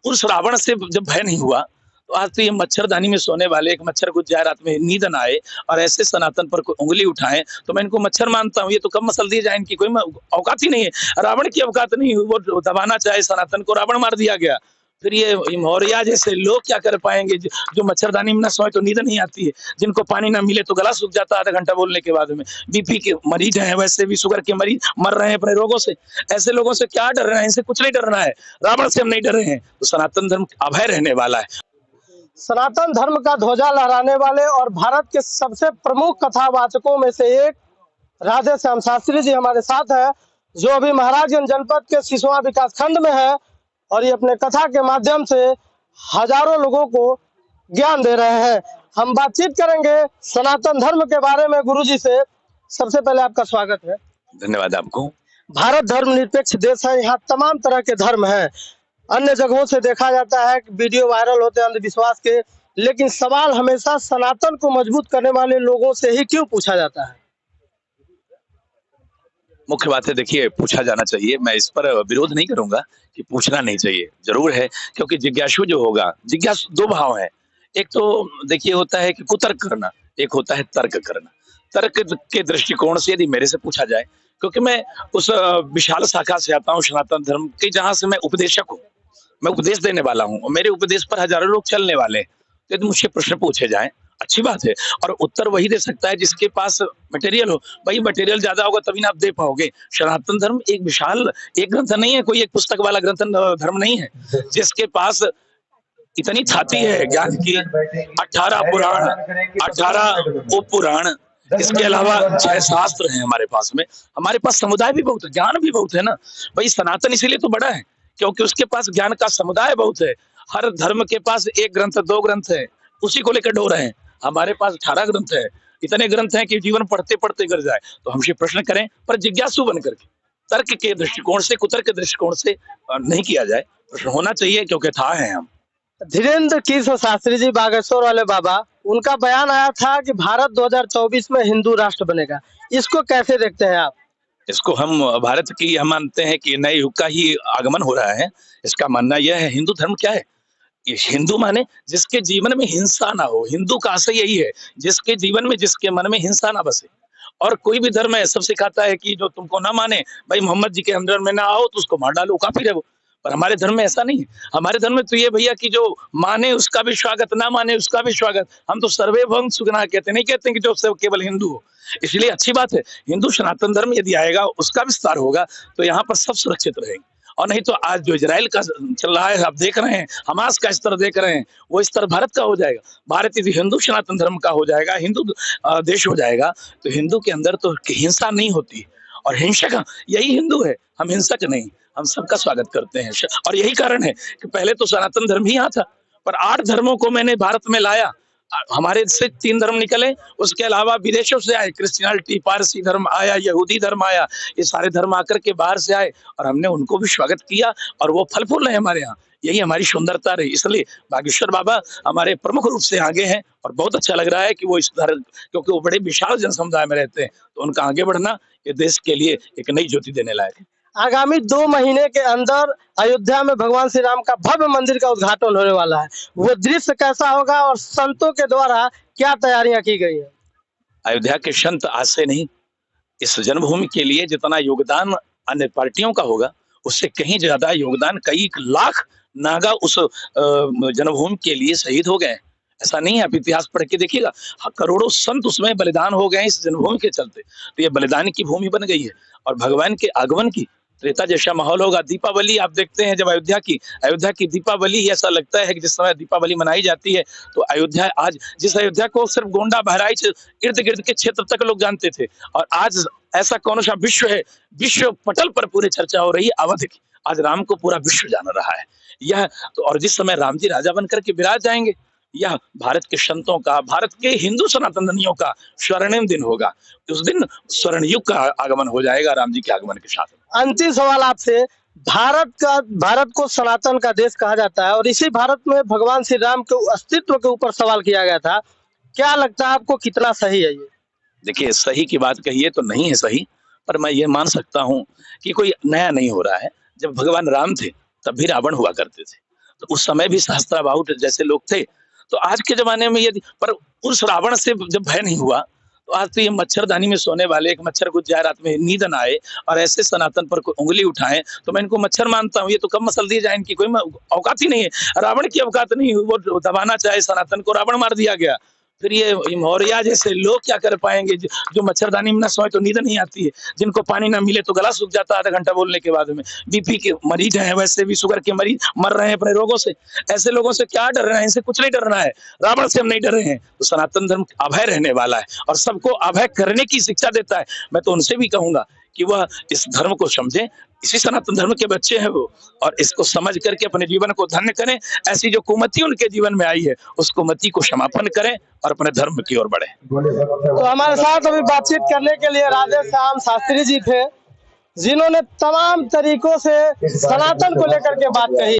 उस रावण से जब भय नहीं हुआ, तो आज तो ये मच्छरदानी में सोने वाले एक मच्छर को जाए रात में नींद ना आए और ऐसे सनातन पर कोई उँगली उठाएँ, तो मैं इनको मच्छर मानता हूँ। ये तो कब मसल दिए जाए, इनकी कोई औकात ही नहीं है। रावण की औकात नहीं हुई, वो दबाना चाहे सनातन को, रावण मार दिया गया। फिर ये मौर्य जैसे लोग क्या कर पाएँगे, जो मच्छरदानी में ना सोए तो नींद नहीं आती है, जिनको पानी ना मिले तो गला सूख जाता है आधा घंटा बोलने के बाद में। बीपी के मरीज हैं, वैसे भी शुगर के मरीज मर रहे हैं अपने रोगों से। ऐसे लोगों से क्या डरना है, इनसे कुछ नहीं डरना है। रावण से हम नहीं डरे हैं, तो सनातन धर्म अभय रहने वाला है। सनातन धर्म का ध्वजा लहराने वाले और भारत के सबसे प्रमुख कथावाचकों में से एक राधे श्याम शास्त्री जी हमारे साथ है, जो अभी महाराजगंज जनपद के सिसवा विकास खंड में है और ये अपने कथा के माध्यम से हजारों लोगों को ज्ञान दे रहे हैं। हम बातचीत करेंगे सनातन धर्म के बारे में गुरुजी से। सबसे पहले आपका स्वागत है। धन्यवाद आपको। भारत धर्मनिरपेक्ष देश है, यहाँ तमाम तरह के धर्म हैं। अन्य जगहों से देखा जाता है कि वीडियो वायरल होते हैं अंधविश्वास के, लेकिन सवाल हमेशा सनातन को मजबूत करने वाले लोगों से ही क्यों पूछा जाता है? मुख्य बात है, देखिए, पूछा जाना चाहिए। मैं इस पर विरोध नहीं करूंगा कि पूछना नहीं चाहिए, जरूर है, क्योंकि जिज्ञासु जो होगा, जिज्ञासु दो भाव है। एक तो देखिए होता है कि कुतर्क करना, एक होता है तर्क करना। तर्क के दृष्टिकोण से यदि मेरे से पूछा जाए, क्योंकि मैं उस विशाल शाखा से आता हूँ सनातन धर्म की, जहां से मैं उपदेशक हूँ, मैं उपदेश देने वाला हूँ और मेरे उपदेश पर हजारों लोग चलने वाले हैं। तो यदि मुझसे प्रश्न पूछे जाए, अच्छी बात है, और उत्तर वही दे सकता है जिसके पास मटेरियल हो। भाई मटेरियल ज्यादा होगा तभी ना आप दे पाओगे। सनातन धर्म एक विशाल, एक ग्रंथ नहीं है, कोई एक पुस्तक वाला ग्रंथ धर्म नहीं है, जिसके पास इतनी छाती है ज्ञान की। 18 पुराण, 18 उप पुराण, इसके अलावा 6 शास्त्र हैं हमारे पास में। हमारे पास समुदाय भी बहुत है, ज्ञान भी बहुत है ना भाई। सनातन इसीलिए तो बड़ा है क्योंकि उसके पास ज्ञान का समुदाय बहुत है। हर धर्म के पास एक ग्रंथ, 2 ग्रंथ है, उसी को लेकर डो रहे हैं। हमारे पास 18 ग्रंथ है, इतने ग्रंथ हैं कि जीवन पढ़ते पढ़ते गिर जाए। तो हमसे प्रश्न करें, पर जिज्ञासु बन करके, तर्क के दृष्टिकोण से, कुतर्क के दृष्टिकोण से नहीं किया जाए। प्रश्न होना चाहिए क्योंकि था है हम। धीरेन्द्र कृष्ण शास्त्री जी, बागेश्वर वाले बाबा, उनका बयान आया था कि भारत 2024 में हिंदू राष्ट्र बनेगा। इसको कैसे देखते हैं आप? इसको हम भारत की, हम मानते हैं कि नए युग का ही आगमन हो रहा है। इसका मानना यह है, हिंदू धर्म क्या है? ये हिंदू माने जिसके जीवन में हिंसा ना हो। हिंदू का आशय यही है, जिसके जीवन में, जिसके मन में हिंसा ना बसे। और कोई भी धर्म है सब सिखाता है कि जो तुमको ना माने, भाई मोहम्मद जी के अंदर में ना आओ तो उसको मार डालो, काफिर है वो। पर हमारे धर्म में ऐसा नहीं है। हमारे धर्म में तो ये भैया कि जो माने उसका भी स्वागत, ना माने उसका भी स्वागत। हम तो सर्वे भवन्तु सुखिनः कहते नहीं कहते कि जो सब केवल हिंदू हो। इसलिए अच्छी बात है, हिंदू सनातन धर्म यदि आएगा, उसका विस्तार होगा, तो यहाँ पर सब सुरक्षित रहेंगे। और नहीं तो आज जो इजराइल का चल रहा है, आप देख रहे हैं, हमास का स्तर देख रहे हैं, वो स्तर भारत का हो जाएगा। भारत यदि हिंदू सनातन धर्म का हो जाएगा, हिंदू देश हो जाएगा, तो हिंदू के अंदर तो हिंसा नहीं होती। और हिंसक यही हिंदू है, हम हिंसक नहीं, हम सबका स्वागत करते हैं। और यही कारण है कि पहले तो सनातन धर्म ही यहाँ था, पर 8 धर्मों को मैंने भारत में लाया। हमारे से 3 धर्म निकले, उसके अलावा विदेशों से आए, क्रिश्चियनिटी, पारसी धर्म आया, यहूदी धर्म आया, ये सारे धर्म आकर के बाहर से आए और हमने उनको भी स्वागत किया और वो फल फूल रहे हमारे यहाँ। यही हमारी सुंदरता रही। इसलिए बागेश्वर बाबा हमारे प्रमुख रूप से आगे हैं और बहुत अच्छा लग रहा है कि वो इस धर्म, क्योंकि वो बड़े विशाल जन समुदाय में रहते हैं, तो उनका आगे बढ़ना ये देश के लिए एक नई ज्योति देने लायक है। आगामी 2 महीने के अंदर अयोध्या में भगवान श्री राम का भव्य मंदिर का उद्घाटन होने वाला है। वो दृश्य कैसा होगा और संतों के द्वारा क्या तैयारियां की गई है? अयोध्या के संत आज से नहीं, इस जन्मभूमि के लिए जितना योगदान अन्य पार्टियों का होगा, उससे कहीं ज्यादा योगदान कई लाख नागा उस जन्मभूमि के लिए शहीद हो गए। ऐसा नहीं है, आप इतिहास पढ़ के देखिएगा, करोड़ों संत उसमें बलिदान हो गए इस जन्मभूमि के चलते। तो ये बलिदान की भूमि बन गई है और भगवान के आगमन की त्रेता जैसा माहौल होगा। दीपावली आप देखते हैं, जब अयोध्या की दीपावली ही ऐसा लगता है कि जिस समय दीपावली मनाई जाती है, तो अयोध्या आज, जिस अयोध्या को सिर्फ गोंडा बहराइच इर्द गिर्द के क्षेत्र तक लोग जानते थे, और आज ऐसा कौन सा विश्व है, विश्व पटल पर पूरी चर्चा हो रही है अवध की। आज राम को पूरा विश्व जान रहा है यह तो। और जिस समय राम जी राजा बनकर के विराज जाएंगे, यह भारत के संतों का, भारत के हिंदू सनातनियों का स्वर्णिम दिन होगा। उस दिन स्वर्ण युग का आगमन हो जाएगा राम जी के आगमन के साथ। अंतिम सवाल आपसे, भारत को सनातन का देश कहा जाता है और इसी भारत में भगवान श्री राम के अस्तित्व के ऊपर सवाल किया गया था। क्या लगता है आपको, कितना सही है ये? देखिए, सही की बात कहिए तो नहीं है सही, पर मैं ये मान सकता हूँ कि कोई नया नहीं हो रहा है। जब भगवान राम थे तब भी रावण हुआ करते थे, तो उस समय भी सहस्त्राबाहु जैसे लोग थे। तो आज के ज़माने में यदि पर उस रावण से जब भय नहीं हुआ, तो आज तो ये मच्छरदानी में सोने वाले एक मच्छर घुस जाए रात में नींद ना आए और ऐसे सनातन पर कोई उँगली उठाएँ, तो मैं इनको मच्छर मानता हूँ। ये तो कब मसल दिए जाए, इनकी कोई औकात ही नहीं है। रावण की औकात नहीं हुई, वो दबाना चाहे सनातन को, रावण मार दिया गया। फिर ये मौर्य जैसे लोग क्या कर पाएँगे जो मच्छरदानी में ना सोए तो नींद नहीं आती है, जिनको पानी ना मिले तो गला सूख जाता है आधा घंटा बोलने के बाद में। बीपी के मरीज हैं, वैसे भी शुगर के मरीज मर रहे हैं अपने रोगों से। ऐसे लोगों से क्या डरना है, इनसे कुछ नहीं डरना है। रावण से हम नहीं डरे हैं। तो सनातन धर्म अभय रहने वाला है और सबको अभय करने की शिक्षा देता है। मैं तो उनसे भी कहूँगा कि वह इस धर्म को समझें, इसी सनातन धर्म के बच्चे हैं वो, और इसको समझ करके अपने जीवन को धन्य करें। ऐसी जो कुमति उनके जीवन में आई है, उस कुमति को क्षमापन करें और अपने धर्म की ओर बढ़ें। तो हमारे साथ अभी बातचीत करने के लिए राधे श्याम शास्त्री जी थे, जिन्होंने तमाम तरीकों से सनातन को लेकर के बात कही।